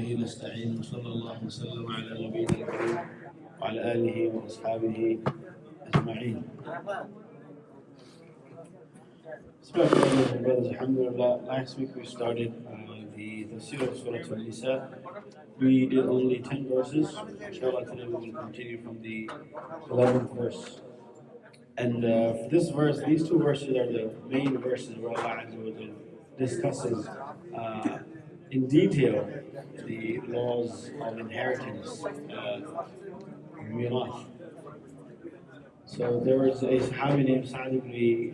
وبه نستعين وصلى الله وسلم على نبينا الكريم وعلى آله وأصحابه أجمعين. Brothers, alhamdulillah, last week we started the Tafsīr of Surah Nisā. We did only 10 verses. Inshallah, today we will continue from the 11th verse. And this verse, these two verses are the main verses where Allah Azza wa Jalla discusses in detail the laws of inheritance, mirath. So there was a Sahabi named Sa'd ibn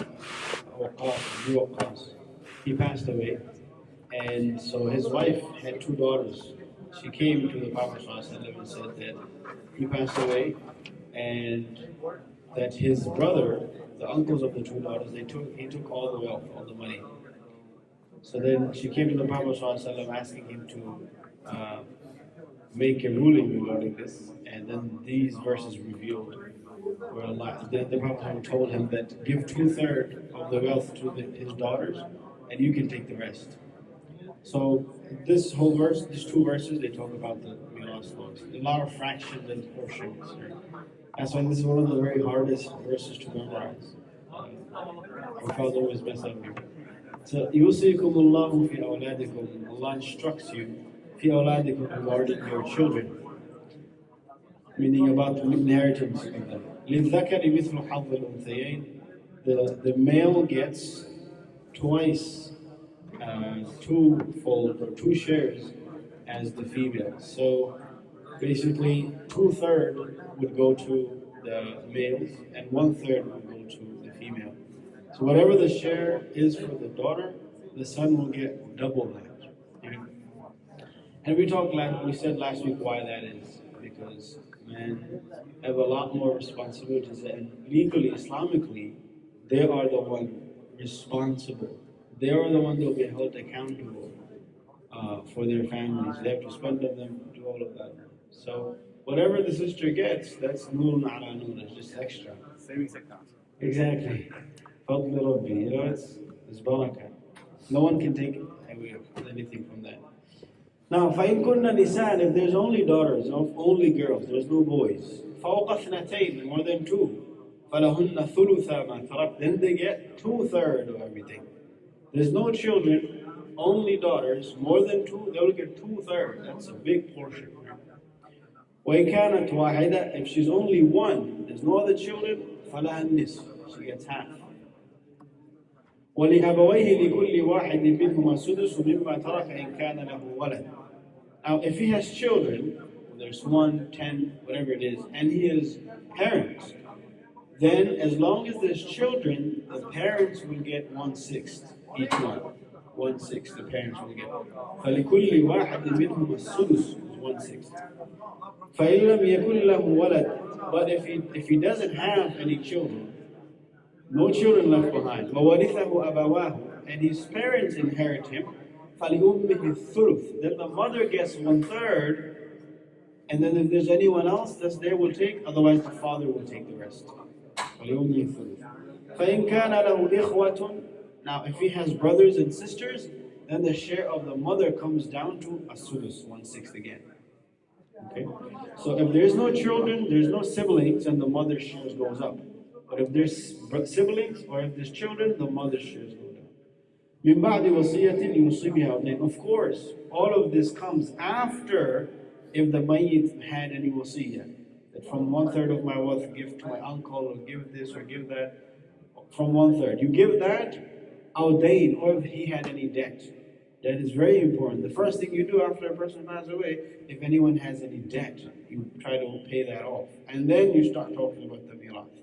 Waqqas. He passed away, and so his wife had two daughters. She came to the Prophet ﷺ and said that he passed away, and that his brother, the uncles of the two daughters, he took all the wealth, all the money. So then she came to the Prophet ﷺ asking him to make a ruling regarding this, and then these verses revealed where Allah, the Prophet told him that give 2/3 of the wealth to his daughters, and you can take the rest. So this whole verse, these two verses, they talk about the mirath laws. A lot of fractions and portions. That's why this is one of the very hardest verses to memorize. Our father always mess up here. So يُوصِيكُمُ اللَّهُ فِي أَوْلَادِكُمْ. Allah instructs you فِي أَوْلَادِكُمْ regarding your children, meaning about the inheritance of them. لِلذَّكَرِ مِثْلُ حَظِّ الْأُنْثَيَيْنِ. The male gets twice, twofold or two shares as the female. So basically 2/3 would go to the males and 1/3 would go to the female. So whatever the share is for the daughter, the son will get double that. Right? And we said last week why that is. Because men have a lot more responsibilities, and legally, Islamically, they are the one responsible. They are the one that will be held accountable for their families. They have to spend on them, do all of that. So whatever the sister gets, that's noon ala noon, it's just extra. Savings account. Exactly. Fadl Rabbi, it's barakah. No one can take away anything from that. Now, فَإِن كُنَّ نِسَاءً, if there's only daughters, only girls, there's no boys, فَوْقَ اثْنَتَيْنِ, more than two, فَلَهُنَّ ثُلُثَا مَا تَرَكْ, then they get 2/3 of everything. There's no children, only daughters, more than two, they will get 2/3. That's a big portion. وَإِن كَانَتْ وَاحِدَةً, if she's only one, there's no other children, فَلَهَا النِّصْفُ, she gets half. وَلِأَبَوَيْهِ لِكُلِّ وَاحِدٍ مِّنْهُمَا السُّدُسُ مِمَّا تَرَكَ إِن كَانَ لَهُ وَلَدٌ. Now, if he has children, there's 1, 10, whatever it is, and he has parents, then as long as there's children, the parents will get 1/6 each one. 1/6 the parents will get. فَلِكُلِّ وَاحِدٍ مِّنْهُمَا السُّدُسُ, 1/6. فَإِن لَّمْ يَكُن لَّهُ وَلَدٌ, but if he doesn't have any children, no children left behind, وَوَرِثَهُ أَبَوَاهُ, and his parents inherit him, فَلِأُمِّهِ الثُّلُثُ, then the mother gets 1/3, and then if there's anyone else that's there, will take, otherwise the father will take the rest. فَلِأُمِّهِ الثُّلُثُ. فَإِن كَانَ لَهُ إِخْوَةٌ, now if he has brothers and sisters, then the share of the mother comes down to a sudus, 1/6 again. Okay? So if there's no children, there's no siblings, and the mother's shares goes up. But if there's siblings or if there's children, the mother's shares go down. مِن بَعْدِ وَصِيَّةٍ يُوصِي بِهَا. Then of course, all of this comes after if the mayyit had any wasiyah. That from 1/3 of my wealth, give to my uncle, or give this or give that. From 1/3. You give that, al-dayn, or if he had any debt. That is very important. The first thing you do after a person passes away, if anyone has any debt, you try to pay that off. And then you start talking about the mirath.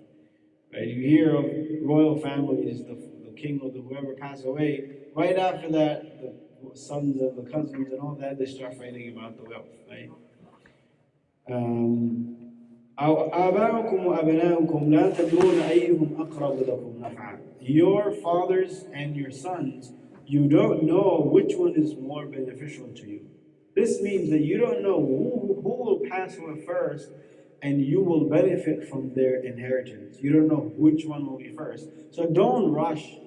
Right? You hear of royal families, the king or whoever passed away, right after that, the sons and the cousins and all that, they start fighting about the wealth. Right? آباؤكم وأبناؤكم لا تدرون أيهم أقرب لكم نفعا. Your fathers and your sons, you don't know which one is more beneficial to you. This means that you don't know who will pass away first, and you will benefit from their inheritance. You don't know which one will be first. So don't rush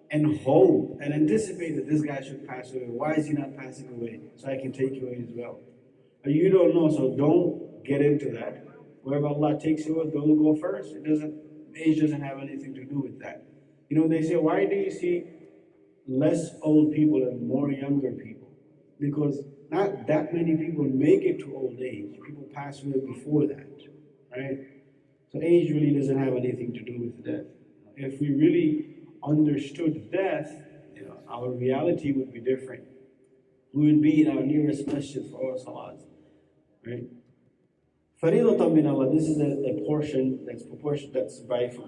and hope and anticipate that this guy should pass away. Why is he not passing away? So I can take away his wealth. You don't know, so don't get into that. Wherever Allah takes you, don't go first. Age doesn't have anything to do with that. They say, why do you see less old people and more younger people? Because not that many people make it to old age. People pass away before that, right? So age really doesn't have anything to do with death. If we really understood death, our reality would be different. We would be in our nearest masjid for our salats, right? Fariidatan min Allah. This is a portion that's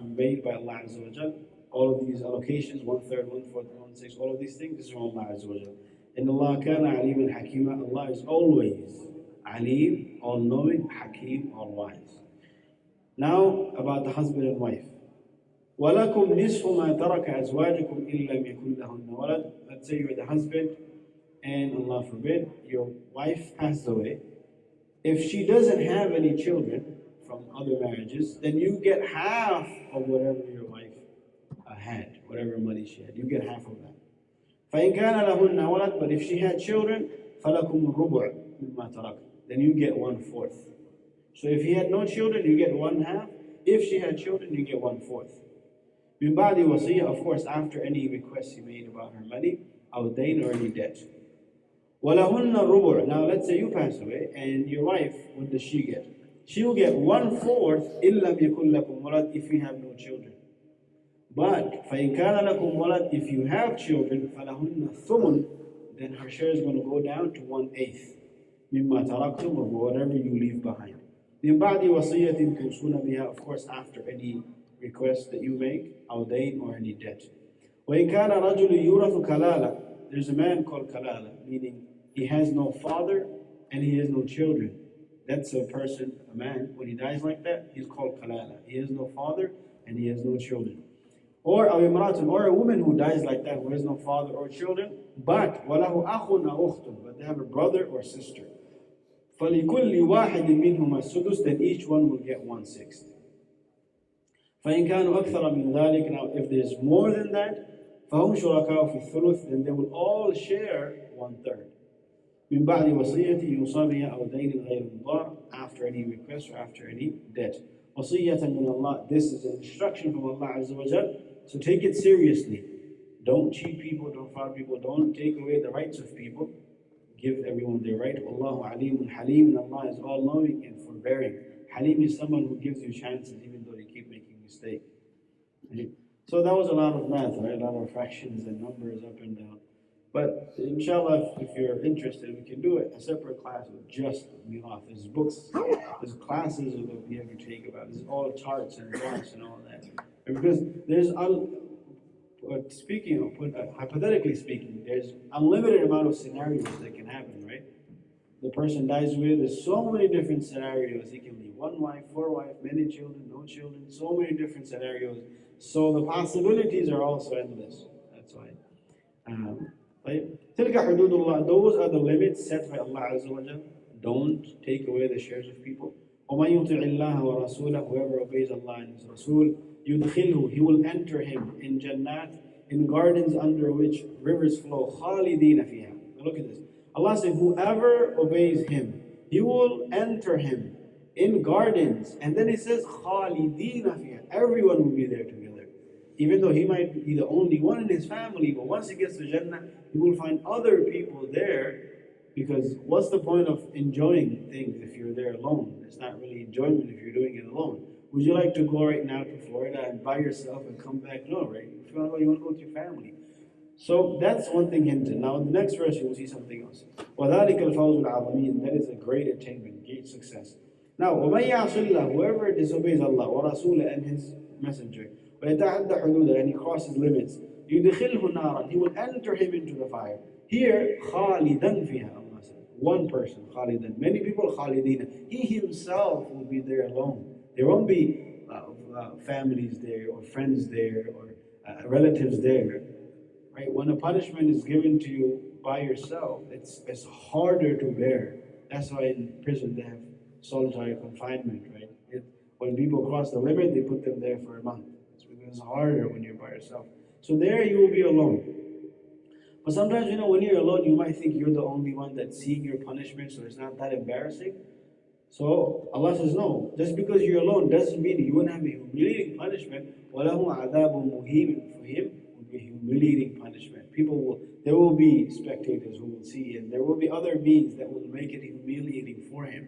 made by Allah Azza wa Jal. All of these allocations, 1/3, 1/4, 1/6, all of these things, this is from Allah Azza wa Jal. And Allah kana aliman hakima. Allah is always alim, all-knowing, hakim, all-wise. Now about the husband and wife. وَلَكُمْ نِصْفُ مَا تَرَكَ أَزْوَاجُكُمْ إِن لَمْ يَكُنْ لَهُنَّ وَلَدٌ. Let's say you're the husband, and Allah forbid, your wife passed away. If she doesn't have any children from other marriages, then you get half of whatever your wife had, whatever money she had. You get half of that. فَإِنْ كَانَ لَهُنَّ وَلَدٌ. But if she had children, فَلَكُمُ الرُّبُعُ مِمَّا تَرَكَ. Then you get 1/4. So if he had no children, you get 1/2. If she had children, you get 1/4. مِنْ بَعْدِ وَصِيَّةٍ. Of course, after any request he made about her money, أو دَيْنٍ or any debt. وَلَهُنَّ الرُّبُعُ. Now let's say you pass away, and your wife, what does she get? She will get 1/4 إِن لَمْ يَكُنْ لَكُمْ وَلَدٌ, if you have no children. But فَإِنْ كَانَ لَكُمْ وَلَدٌ, if you have children, فَلَهُنَّ الثُّمُنُ, then her share is going to go down to 1/8 مِمَّا تَرَكْتُمْ, or whatever you leave behind. مِنْ بَعْدِ وَصِيَّةٍ تُوصُونَ بِهَا. Of course, after any request that you make, أو دَيْنٍ or any debt. وَإِنْ كَانَ رَجُلٌ يُورَثُ كَلَالَةً. There's a man called kalala, meaning he has no father and he has no children. That's a person, a man, when he dies like that, he's called kalala. He has no father and he has no children. Or أو امرأة, or a woman who dies like that, who has no father or children, but وَلَهُ أَخٌ أَوْ أُخْتٌ, but they have a brother or sister. فَلِكُلِّ وَاحِدٍ مِّنْهُمَا السُّدُسُ. Then each one will get 1/6. فَإِنْ كَانُوا أَكْثَرَ مِنْ ذَلِكَ. Now if there's more than that, فَهُمْ شُرَكَاءُ فِي الثُّلُثِ. Then they will all share 1/3. مِنْ بَعْدِ وَصِيَّةٍ يُوصَى بِهَا أَوْ دَيْنٍ غَيْرِ مُضَارٍ. After any request or after any debt. وَصِيَّةً مِنَ اللَّهِ. This is an instruction from Allah Azza wa Jal. So take it seriously. Don't cheat people, don't fraud people, don't take away the rights of people. Give everyone their right. Allahu alimun halim. And Allah is all-knowing and forbearing. Halim is someone who gives you chances even though you keep making mistakes. Right? So that was a lot of math, right? A lot of fractions and numbers up and down. But inshallah, if you're interested, we can do a separate class with just Miraf. There's books, there's classes that we have to take about. There's all charts and graphs and all that. And because there's, hypothetically speaking, there's unlimited amount of scenarios that can happen, right? The person dies away, there's so many different scenarios. He can leave 1 wife, 4 wives, many children, no children, so many different scenarios. So the possibilities are also endless. That's why. تِلْكَ حُدُودُ اللَّهِ. Those are the limits set by Allah Azza wa Jal. Don't take away the shares of people. وَمَنْ يُطِعِ اللَّهَ وَرَسُولَهُ. Whoever obeys Allah and His Rasul, يُدْخِلْهُ. He will enter him in Jannat, in gardens under which rivers flow. خَالِدِينَ فِيهَا. Now look at this. Allah said, whoever obeys Him, He will enter him in gardens. And then He says, خَالِدِينَ فِيهَا. Everyone will be there together. Even though he might be the only one in his family, but once he gets to Jannah, he will find other people there. Because what's the point of enjoying things if you're there alone? It's not really enjoyment if you're doing it alone. Would you like to go right now to Florida and by yourself and come back? No, right? If you want to go with your family. So that's one thing hinted. Now in the next verse you will see something else. وَذَلِكَ الْفَوْزُ الْعَظِيمِ. That is a great attainment, great success. Now, وَمَنْ يَعْصِ اللَّهِ. Whoever disobeys Allah, وَرَسُولَهُ and His Messenger, وَيَتَعَدَّ حُدُودَهُ and he crosses limits, يُدْخِلْهُ نَارًا. He will enter him into the fire. Here, خَالِدًا فِيهَا. Allah said. One person, خَالِدًا. Many people, خَالِدِينَ. He himself will be there alone. There won't be families there, or friends there, or relatives there. Right? When a punishment is given to you by yourself, it's harder to bear. That's why in prison they have solitary confinement, right? When people cross the limit, they put them there for a month. It's because it's harder when you're by yourself. So there you will be alone. But sometimes, when you're alone, you might think you're the only one that's seeing your punishment, so it's not that embarrassing. So Allah says, no, just because you're alone doesn't mean you won't have a humiliating punishment. وَلَهُ عَذَابٌ مُهِينٌ. For him will be a humiliating punishment. There will be spectators who will see, and there will be other means that will make it humiliating for him.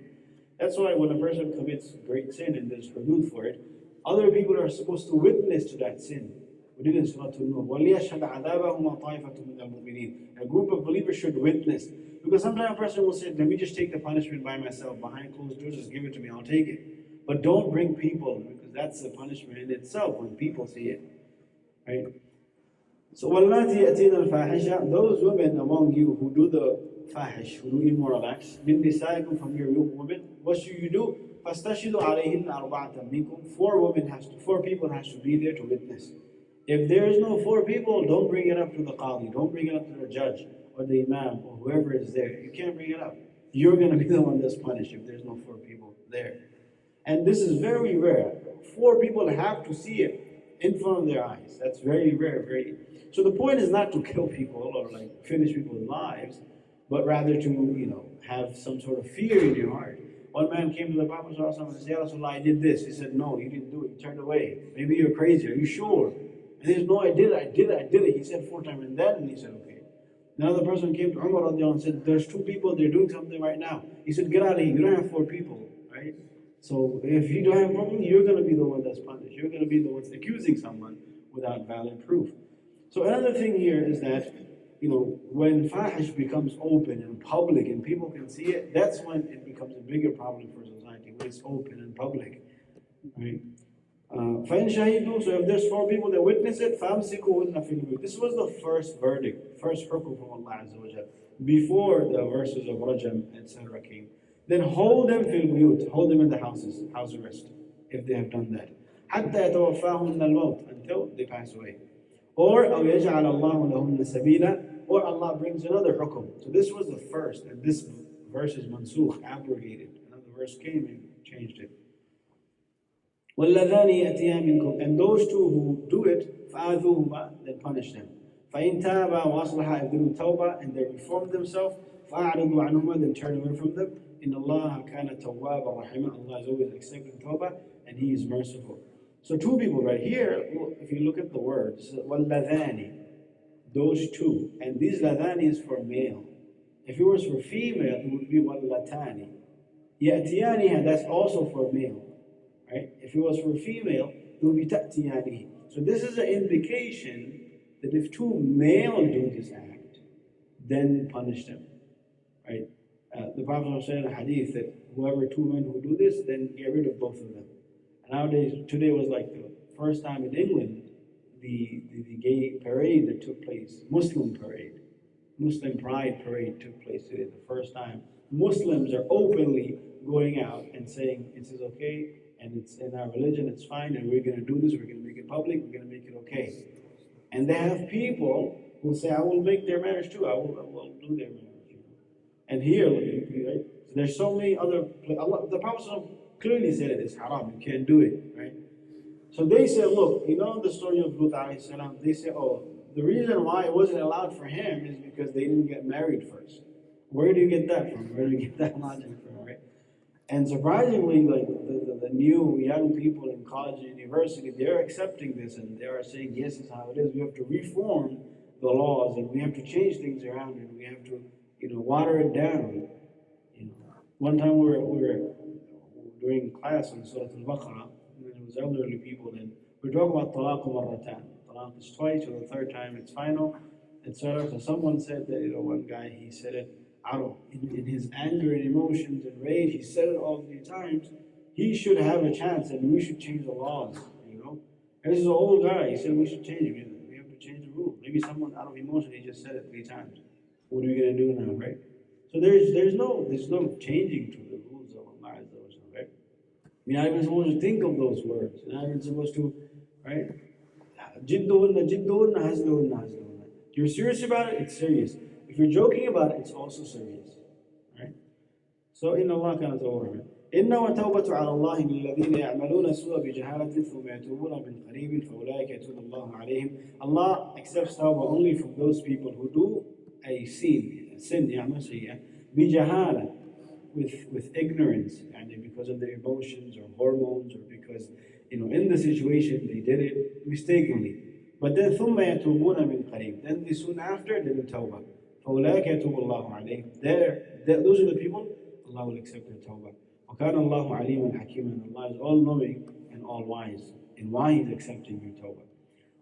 That's why when a person commits great sin and there's hudud for it, other people are supposed to witness to that sin. We did in Surah An-Nur. وَلْيَشْهَدْ عَذَابَهُمَا طَائِفَةٌ مِنَ الْمُؤْمِنِينَ. A group of believers should witness. Because sometimes a person will say, let me just take the punishment by myself, behind closed doors, just give it to me, I'll take it. But don't bring people, because that's the punishment in itself when people see it. Right? So, وَاللَّاتِي يَأْتِينَ الْفَاحِشَةَ. Those women among you who do the fahish, who do immoral acts, مِن نِسَائِكُمْ, from your women, what should you do? فَاسْتَشْهِدُوا عَلَيْهِنَّ أَرْبَعَةً مِنكُمْ. Four people has to be there to witness. If there is no 4 people, don't bring it up to the qadi, don't bring it up to the judge or the imam or whoever is there. You can't bring it up. You're going to be the one that's punished if there's no 4 people there. And this is very rare. 4 people have to see it in front of their eyes. That's very rare. So the point is not to kill people or like finish people's lives, but rather to have some sort of fear in your heart. One man came to the Prophet and said, Ya Rasulullah, I did this. He said, no, you didn't do it. You turned away. Maybe you're crazy. Are you sure? And he said, no, I did it. He said 4 times, and then he said, okay. Another person came to Umar and said, there's 2 people, they're doing something right now. He said, get out of here, you don't have 4 people, right? So if you don't have a problem, you're going to be the one that's punished. You're going to be the one that's accusing someone without valid proof. So another thing here is that, when fahish becomes open and public and people can see it, that's when it becomes a bigger problem for society, when it's open and public, right? فَإِنْ شَهِدُوا. So if there's 4 people that witness it, فَأَمْسِكُوهُنَّ فِي الْبُيُوتِ. This was the first verdict, first hukm from Allah Azza wa Jal, before the verses of Rajam, etc. came. Then hold them fil buyut, hold them in the houses, house arrest, if they have done that. حَتَّى يَتَوَفَّاهُنَّ الْمَوْتِ, until they pass away. Or أَوْ يَجْعَلَ اللَّهُ لَهُنَّ سَبِيلًا, or Allah brings another hukm. So this was the first, and this verse is mansukh, abrogated. Another verse came and changed it. وَالَّذَانِ يَأْتِيَانِ مِنْكُمْ. And those 2 who do it, فَآذُوهُمَا, then punish them. فَإِنْ تَابَا وَأَصْلَحَا, if they do tawbah and they reform themselves, فَأَعْرِضُوا عَنْهُمَا, then turn away from them. إِنَّ اللَّهَ كَانَ تَوَّابًا رَحِيمًا. Allah is always accepting tawbah and He is merciful. So 2 people right here, if you look at the words, وَالَّذَانِ, those 2. And these ladhani is for male. If it was for female, it would be وَاللَّتَانِ. يَأْتِيَانِهَا, that's also for male. Right? If it was for female, it would be ta'tiyani. So this is an indication that if 2 male do this act, then punish them. Right? The Prophet said in a hadith that whoever 2 men who do this, then get rid of both of them. And nowadays, today was like the first time in England, the gay parade that took place, Muslim parade, Muslim pride parade took place today. The first time Muslims are openly going out and saying this is okay, and it's in our religion, it's fine, and we're going to do this, we're going to make it public, we're going to make it okay. And they have people who say, I will make their marriage too, I will do their marriage. And here, right, there's so many other, the Prophet clearly said it is haram, you can't do it, right? So they said, look, the story of Lut alayhi salam, they say, the reason why it wasn't allowed for him is because they didn't get married first. Where do you get that from? Where do you get that logic from, right? And surprisingly, like the new young people in college and university, they're accepting this and they are saying, yes, this is how it is. We have to reform the laws and we have to change things around and we have to, water it down. One time we were doing class on Surah Al-Baqarah, and there was elderly people, and we're talking about talaq marratan. Talaq is twice, or the 3rd time it's final, etc. So someone said that, one guy, he said it in his anger and emotions and rage, he said it all 3 times. He should have a chance, and we should change the laws, And this is an old guy. He said we should change it. We have to change the rule. Maybe someone out of emotion, he just said it 3 times. What are we going to do now, right? So there's no changing to the rules of Allah, right? You're not even supposed to think of those words. You're not even supposed to, right? Jidduhunna, jidduhunna, hazluhunna, hazluhunna. If you're serious about it, it's serious. If you're joking about it, it's also serious, right? So in Allah kind of إنما توبة على الله للذين يعملون السوء بجهالة ثم يتوبون من قريب فأولئك يتوب الله عليهم. Allah accepts tawbah only from those people who do a sin يعمل سيئة بجهالة, with ignorance, and because of their emotions or hormones, or because in the situation they did it mistakenly. But then ثم يتوبون من قريب, then they soon after they do tawbah. فأولئك يتوب الله عليهم. Those are the people Allah will accept their tawbah. وَكَانَ اللَّهُ عَلِيمًا حَكِيمًا. Allah is all-knowing and all-wise in why He's accepting your tawbah.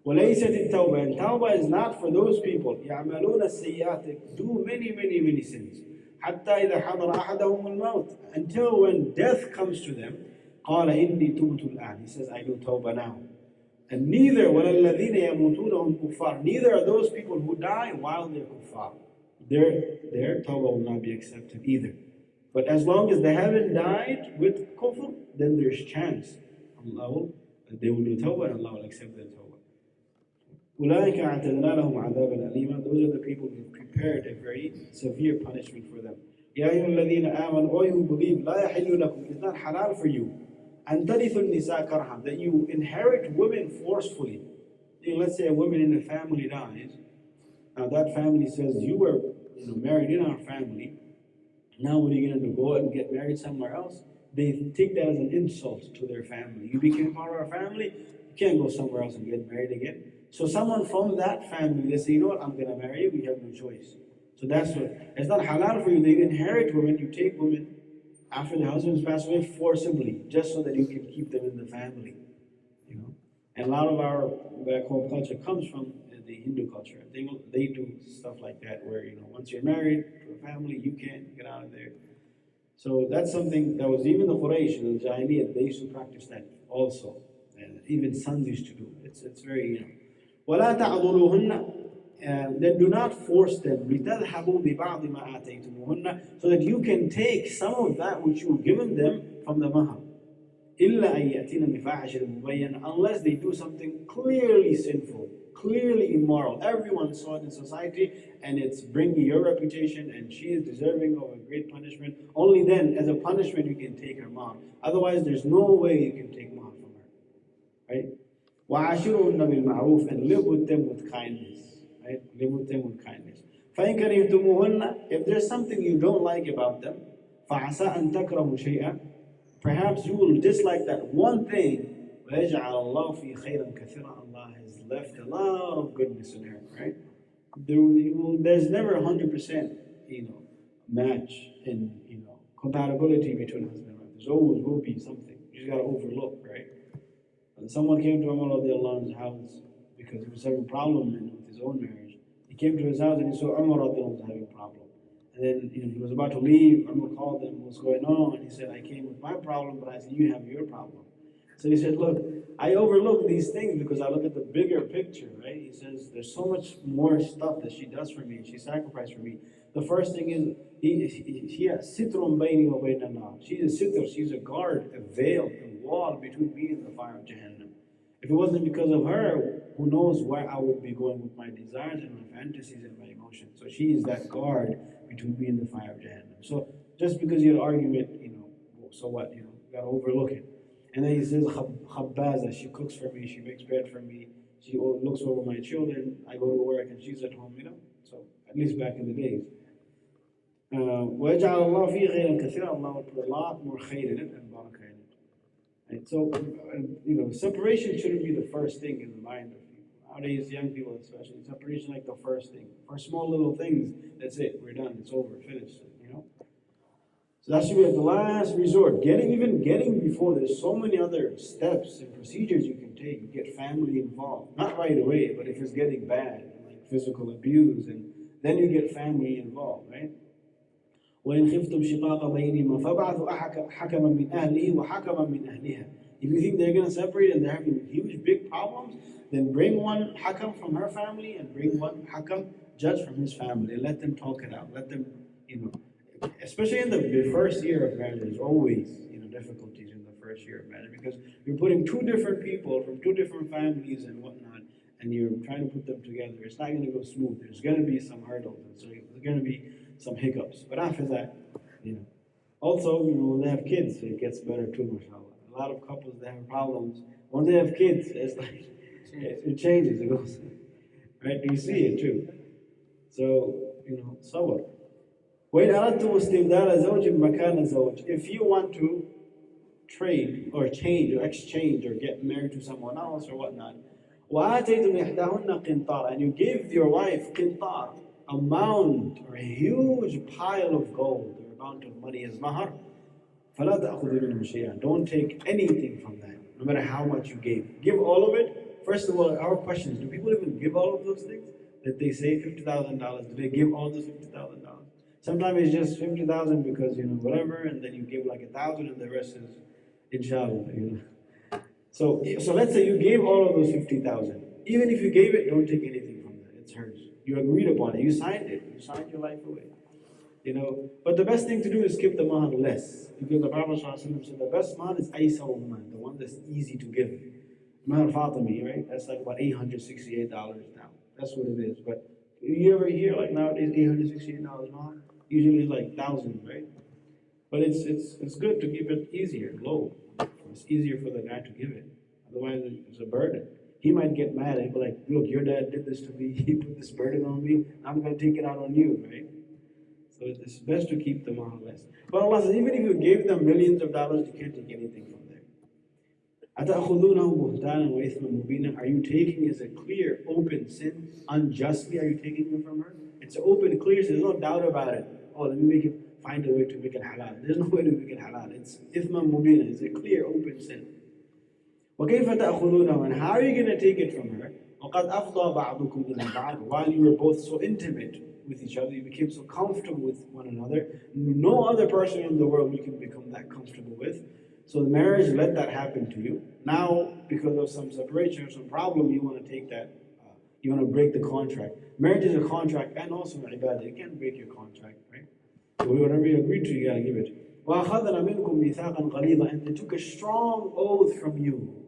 وَلَيْسَتِ التَّوْبَةِ, and tawbah is not for those people يَعْمَلُونَ السَّيِّئَاتِ, do many, many, many sins. حَتَّى إِذَا حَضَرَ أَحَدَهُمُ الْمَوْتِ, until when death comes to them, قَالَ إِنِّي تُبْتُ الْآنِ, he says, I do tawbah now. And neither وَلَا الَّذِينَ يَمُوتُونَ هُمْ كُفَّارٌ, neither are those people who die while they're kuffar. Their tawbah will not be accepted either. But as long as they haven't died with kufr, then there's chance. They will do tawbah and Allah will accept their tawbah. أُولَٰئِكَ أَعْتَدْنَا لَهُمْ عَذَابًا أَلِيمًا, those are the people who prepared a very severe punishment for them. يَا أَيُّهَا الَّذِينَ آمَنُوا, O you who believe, لَا يَحِلُّ لَكُمْ, it's not halal for you, أَن تَرِثُوا النِّسَاءَ كَرْهًا, that you inherit women forcefully. Let's say a woman in a family dies. Now that family says, you were married in our family. Now what are you going to do? Go out and get married somewhere else? They take that as an insult to their family. You became part of our family, you can't go somewhere else and get married again. So someone from that family, they say, you know what, I'm going to marry you, we have no choice. So that's what, it's not halal for you. They inherit women, you take women after their husbands pass away forcibly, just so that you can keep them in the family. And a lot of our back home culture comes from the Hindu culture. They do stuff like that where, once you're married to a family, you can't get out of there. So that's something that was even the Quraysh and the Jahiliyyah, they used to practice that also. And even sons used to do it. It's very, وَلَا تَعْضُلُوهُنَّ, then do not force them, لِتَذْهَبُوا بِبَعْضِ مَا آتَيْتُمُوهُنَّ, so that you can take some of that which you've given them from the mahar. إِلَّا أَن يَأْتِينَ بِفَاحِشَةٍ مُبَيَّنَةٍ, unless they do something clearly sinful, clearly immoral. Everyone saw it in society, and it's bringing your reputation, and she is deserving of a great punishment. Only then, as a punishment, you can take her mahar. Otherwise, there's no way you can take mahar from her. Right? وَعَاشِرُهُنَّ بِالْمَعْرُوفِ, and live with them with kindness. Right? Live with them with kindness. فَإِنْ كَرِهْتُمُوهُنَّ, if there's something you don't like about them, فَعَسَىٰ أَن تَكْرَهُ شَيْئًا, perhaps you will dislike that one thing. وَيَجْعَلَ اللَّهُ فِي خَيْرًا كَثِيرًا, Allah has left a lot of goodness in her, right? There's never 100%, match in, compatibility between husband and wife. There's always will be something. You just got to overlook, right? And someone came to Umar radiallahu anhu's house because he was having a problem with his own marriage. He came to his house and he saw Umar radiallahu anhu having a problem. And then he was about to leave. Umar called him, what's going on? And he said, I came with my problem, but I said, you have your problem. So he said, look, I overlook these things because I look at the bigger picture, right? He says, there's so much more stuff that she does for me, she sacrificed for me. The first thing is, sitrun bayni wa bayna an-nar. She's a sitr, she's a guard, a veil, a wall between me and the fire of Jahannam. If it wasn't because of her, who knows where I would be going with my desires and my fantasies and my emotions. So she is that guard between me and the fire of Jahannam. So just because you had an argument, so what? You gotta overlook it. And then he says, Khabbaza, she cooks for me, she makes bread for me, she looks over my children, I go to work and she's at home, So at least back in the days. وَيَجْعَلَ اللَّهُ فِي خَيْرًا كَثِيرًا, Allah will put a lot more khayr in it and barakah in it. And so, separation shouldn't be the first thing in the mind of people. Nowadays, young people especially, separation like the first thing. For small little things, that's it, we're done, it's over, finished, So that should be at the last resort. Getting before, there's so many other steps and procedures you can take. You get family involved. Not right away, but if it's getting bad, like physical abuse, and then you get family involved, right? وَإِنْ خِفْتُمْ شِقَاقَ بَيْنِهِمَا فَابْعَثُوا حَكَمًا مِنْ أَهْلِهِ وَحَكَمًا مِنْ أَهْلِهَا. If you think they're going to separate and they're having huge, big problems, then bring one hakam from her family and bring one hakam judge from his family. And let them talk it out. Let them, especially in the first year of marriage, there's always, difficulties in the first year of marriage because you're putting two different people from two different families and whatnot, and you're trying to put them together. It's not going to go smooth. There's going to be some hurdles, and so there's going to be some hiccups. But after that, Also, when they have kids, it gets better too, mashallah. A lot of couples that have problems, when they have kids, it's like, it changes, it goes, right? You see it too. So, sabr. وإن أردتم استبدال زوج مكان زوج, if you want to trade or change or exchange or get married to someone else or whatnot, وآتيتم إحداهن قنطار, and you give your wife قنطار, a mound or a huge pile of gold or amount of money as mahar, فلا تأخذوا منه شيئا, don't take anything from that, no matter how much you gave. Give all of it. First of all, our question is, do people even give all of those things? That they say $50,000, do they give all those $50,000? Sometimes it's just 50,000 because, whatever, and then you give like 1,000 and the rest is inshallah, So let's say you gave all of those 50,000. Even if you gave it, don't take anything from that. It's hers. You agreed upon it. You signed it. You signed your life away. But the best thing to do is keep the mahar less. Because the Prophet ﷺ said the best mahar is Aysawman, the one that's easy to give. Mahar Fatimi, right? That's like about $868 now. That's what it is. But you ever hear like nowadays $868 mahar? Usually it's like thousands, right? But it's good to keep it easier, low. It's easier for the guy to give it. Otherwise, it's a burden. He might get mad and be like, look, your dad did this to me. He put this burden on me. I'm going to take it out on you, right? So it's best to keep the mahar less. But Allah says, even if you gave them millions of dollars, you can't take anything from there. أَتَأْخُذُونَهُ بُهْتَانًا وَإِثْمًا مُبِينًا, are you taking as a clear, open sin? Unjustly are you taking it from her? It's open, clear, so there's no doubt about it. Oh, let me find a way to make it halal. There's no way to make it halal. It's ithman mubina. It's a clear, open sin. وَكَيْفَ تَأْخُذُونَهُ, and how are you going to take it from her? وَقَدْ أَفْضَى بَعْضُكُمْ إِلَى بَعْضٍ, while you were both so intimate with each other, you became so comfortable with one another. No other person in the world you can become that comfortable with. So the marriage, let that happen to you. Now, because of some separation or some problem, you want to take that, you want to break the contract. Marriage is a contract and also an ibadah. You can't break your contract, right? So whatever you agreed to, you got to give it. وَأَخَذْنَا مِنْكُمْ مِيثَاقًا غَلِيظًا, and they took a strong oath from you.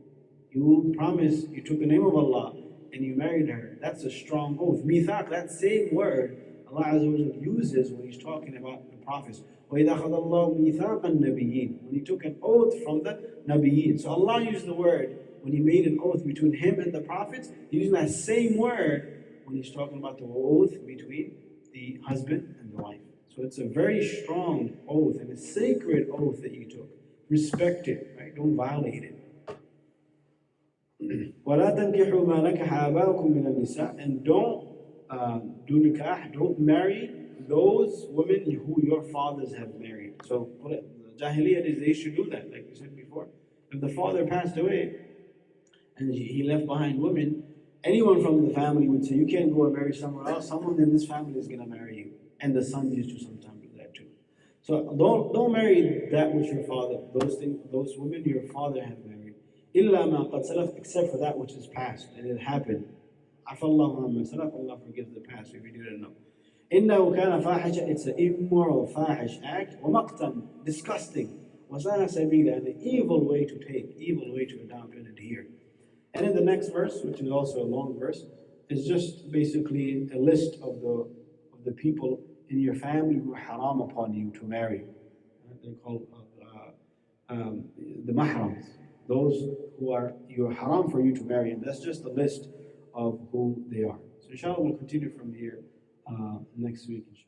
You promised, you took the name of Allah, and you married her. That's a strong oath. Mithaq, that same word, Allah Azza wa Jalla uses when He's talking about the prophets. وَإِذَا أَخَذَ اللَّهُ مِيثَاقَ النَّبِيِّينَ, when He took an oath from the Nabiyyin. So Allah used the word, when He made an oath between Him and the prophets, He's using that same word when He's talking about the oath between the husband and the wife. So it's a very strong oath and a sacred oath that you took. Respect it, right? Don't violate it. وَلَا تَنْكِحُوا مَا نَكَحَ آبَاؤُكُم مِّنَ النِّسَاءِ, and don't do nikah, don't marry those women who your fathers have married. So the Jahiliyyah is they should do that, like we said before. If the father passed away and he left behind women, anyone from the family would say, you can't go and marry somewhere else, someone in this family is going to marry you. And the sons used to sometimes do that too. So don't marry that which your father, those women your father have married. إِلَّا مَا قَدْ سَلَفْ, except for that which is past and it happened. عَفَى اللَّهُ عَمَّا سَلَفَ, Allah forgives the past if you didn't know. إِنَّهُ كَانَ فَاحِشًا, it's an immoral, fahish act. وَمَقْتًا, disgusting. وَسَاءَ سَبِيلًا, an evil way to take, evil way to adopt and adhere. And in the next verse, which is also a long verse, is just basically a list of the people in your family who are haram upon you to marry. They're called the mahrams. Those who are haram for you to marry, and that's just a list of who they are. So inshallah we'll continue from here next week, inshallah.